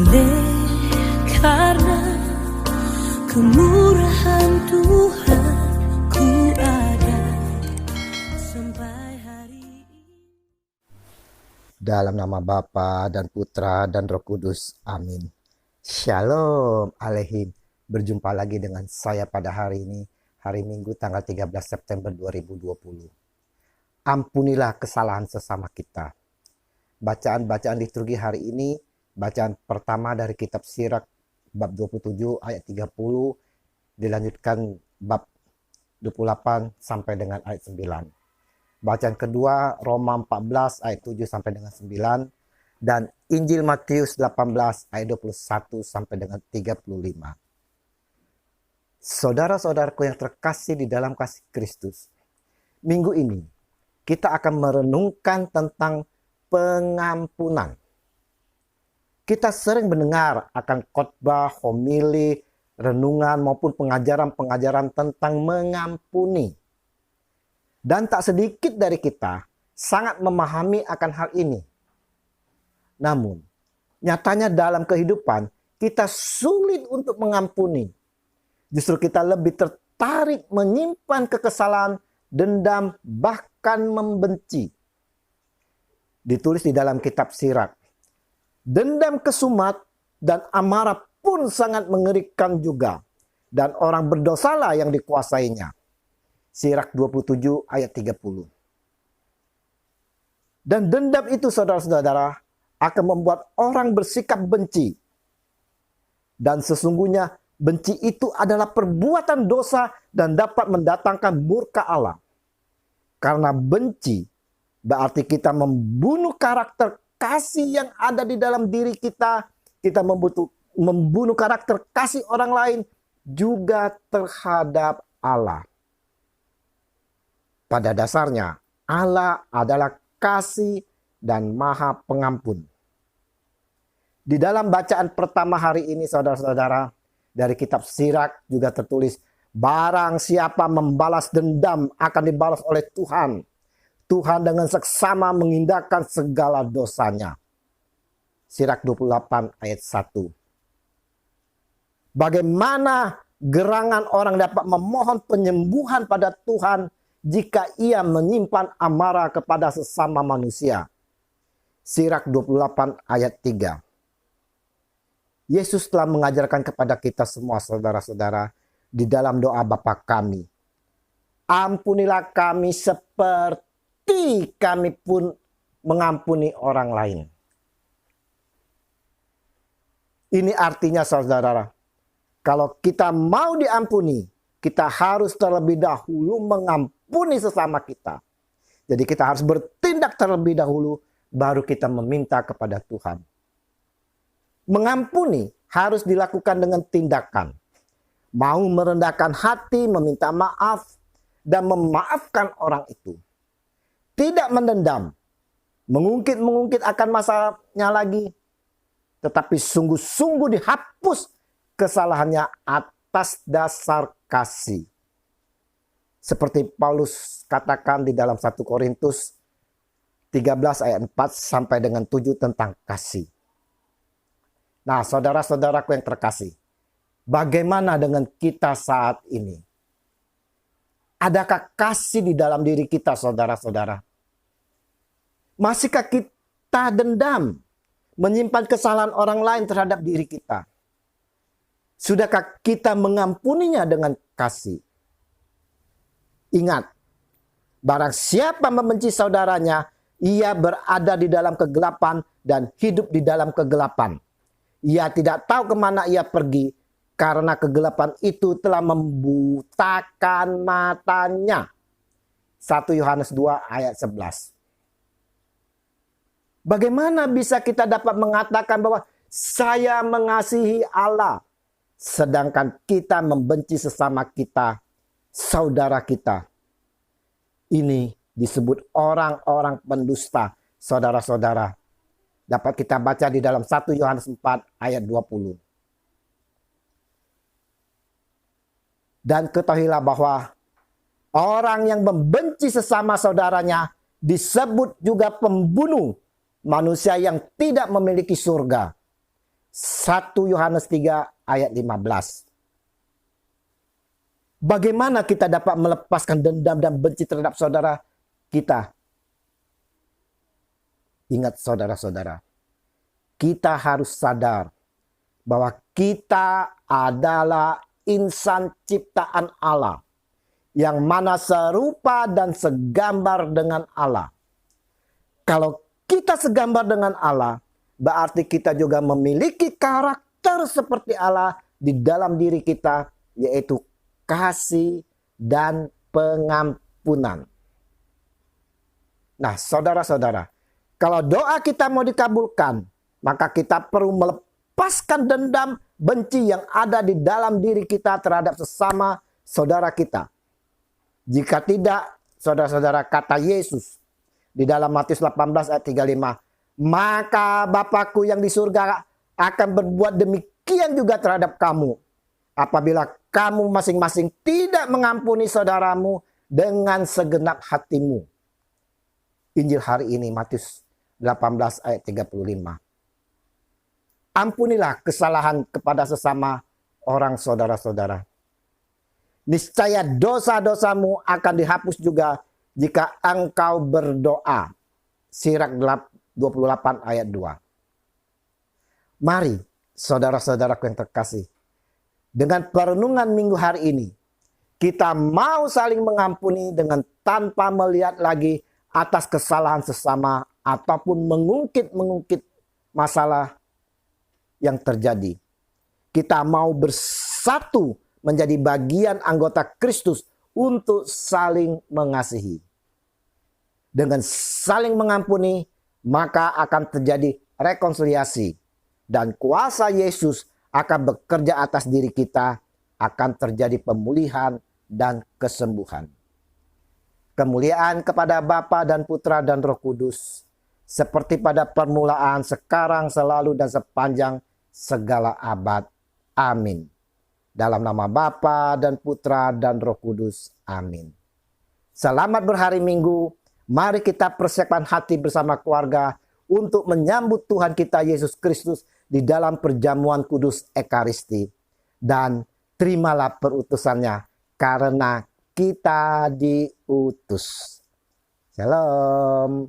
Oleh karena kemurahan Tuhan ku ada sampai hari ini. Dalam nama Bapa dan Putra dan Roh Kudus. Amin. Shalom Aleihim. Berjumpa lagi dengan saya pada hari ini, hari Minggu tanggal 13 September 2020. Ampunilah kesalahan sesama kita. Bacaan-bacaan liturgi hari ini, bacaan pertama dari kitab Sirak bab 27 ayat 30, dilanjutkan bab 28 sampai dengan ayat 9. Bacaan kedua Roma 14 ayat 7 sampai dengan 9, dan Injil Matius 18 ayat 21 sampai dengan 35. Saudara-saudaraku yang terkasih di dalam kasih Kristus, minggu ini kita akan merenungkan tentang pengampunan. Kita sering mendengar akan khotbah, homili, renungan maupun pengajaran-pengajaran tentang mengampuni. Dan tak sedikit dari kita sangat memahami akan hal ini. Namun, nyatanya dalam kehidupan kita sulit untuk mengampuni. Justru kita lebih tertarik menyimpan kekesalan, dendam, bahkan membenci. Ditulis di dalam kitab Sirak. Dendam kesumat dan amarah pun sangat mengerikan juga. Dan orang berdosalah yang dikuasainya. Sirak 27 ayat 30. Dan dendam itu saudara-saudara akan membuat orang bersikap benci. Dan sesungguhnya benci itu adalah perbuatan dosa dan dapat mendatangkan murka Allah. Karena benci berarti kita membunuh karakter kasih yang ada di dalam diri kita. Kita membunuh karakter kasih orang lain juga terhadap Allah. Pada dasarnya Allah adalah kasih dan maha pengampun. Di dalam bacaan pertama hari ini saudara-saudara, dari kitab Sirak juga tertulis, barang siapa membalas dendam akan dibalas oleh Tuhan. Tuhan dengan seksama mengindahkan segala dosanya. Sirak 28 ayat 1. Bagaimana gerangan orang dapat memohon penyembuhan pada Tuhan jika ia menyimpan amarah kepada sesama manusia. Sirak 28 ayat 3. Yesus telah mengajarkan kepada kita semua saudara-saudara di dalam doa Bapa kami. Ampunilah kami seperti kami pun mengampuni orang lain. Ini artinya saudara, kalau kita mau diampuni, kita harus terlebih dahulu mengampuni sesama kita. Jadi kita harus bertindak terlebih dahulu, baru kita meminta kepada Tuhan. Mengampuni harus dilakukan dengan tindakan. Mau merendahkan hati, meminta maaf, dan memaafkan orang itu. Tidak mendendam, mengungkit-mengungkit akan masalahnya lagi, tetapi sungguh-sungguh dihapus kesalahannya atas dasar kasih. Seperti Paulus katakan di dalam 1 Korintus 13 ayat 4 sampai dengan 7 tentang kasih. Nah, saudara-saudaraku yang terkasih, bagaimana dengan kita saat ini? Adakah kasih di dalam diri kita, saudara-saudara? Masihkah kita dendam, menyimpan kesalahan orang lain terhadap diri kita? Sudahkah kita mengampuninya dengan kasih? Ingat, barang siapa membenci saudaranya, ia berada di dalam kegelapan dan hidup di dalam kegelapan. Ia tidak tahu kemana ia pergi, karena kegelapan itu telah membutakan matanya. 1 Yohanes 2 ayat 11. Bagaimana bisa kita dapat mengatakan bahwa saya mengasihi Allah, sedangkan kita membenci sesama kita, saudara kita? Ini disebut orang-orang pendusta, saudara-saudara. Dapat kita baca di dalam 1 Yohanes 4 ayat 20. Dan ketahuilah bahwa orang yang membenci sesama saudaranya disebut juga pembunuh, manusia yang tidak memiliki surga. 1 Yohanes 3 ayat 15. Bagaimana kita dapat melepaskan dendam dan benci terhadap saudara kita? Ingat saudara-saudara, kita harus sadar bahwa kita adalah insan ciptaan Allah, yang mana serupa dan segambar dengan Allah. Kalau kita segambar dengan Allah, berarti kita juga memiliki karakter seperti Allah di dalam diri kita, yaitu kasih dan pengampunan. Nah, saudara-saudara, kalau doa kita mau dikabulkan, maka kita perlu melepaskan dendam, benci yang ada di dalam diri kita terhadap sesama saudara kita. Jika tidak, saudara-saudara, kata Yesus di dalam Matius 18 ayat 35, maka Bapakku yang di surga akan berbuat demikian juga terhadap kamu, apabila kamu masing-masing tidak mengampuni saudaramu dengan segenap hatimu. Injil hari ini Matius 18 ayat 35. Ampunilah kesalahan kepada sesama orang saudara-saudara. Niscaya dosa-dosamu akan dihapus juga jika engkau berdoa. Sirak 28 ayat 2. Mari saudara-saudaraku yang terkasih, dengan perenungan minggu hari ini, kita mau saling mengampuni dengan tanpa melihat lagi atas kesalahan sesama ataupun mengungkit masalah yang terjadi. Kita mau bersatu menjadi bagian anggota Kristus untuk saling mengasihi. Dengan saling mengampuni, maka akan terjadi rekonsiliasi. Dan kuasa Yesus akan bekerja atas diri kita, akan terjadi pemulihan dan kesembuhan. Kemuliaan kepada Bapa dan Putra dan Roh Kudus, seperti pada permulaan, sekarang, selalu, dan sepanjang segala abad. Amin. Dalam nama Bapa dan Putra dan Roh Kudus. Amin. Selamat berhari Minggu. Mari kita persiapkan hati bersama keluarga untuk menyambut Tuhan kita Yesus Kristus di dalam perjamuan kudus Ekaristi. Dan terimalah perutusannya karena kita diutus. Shalom.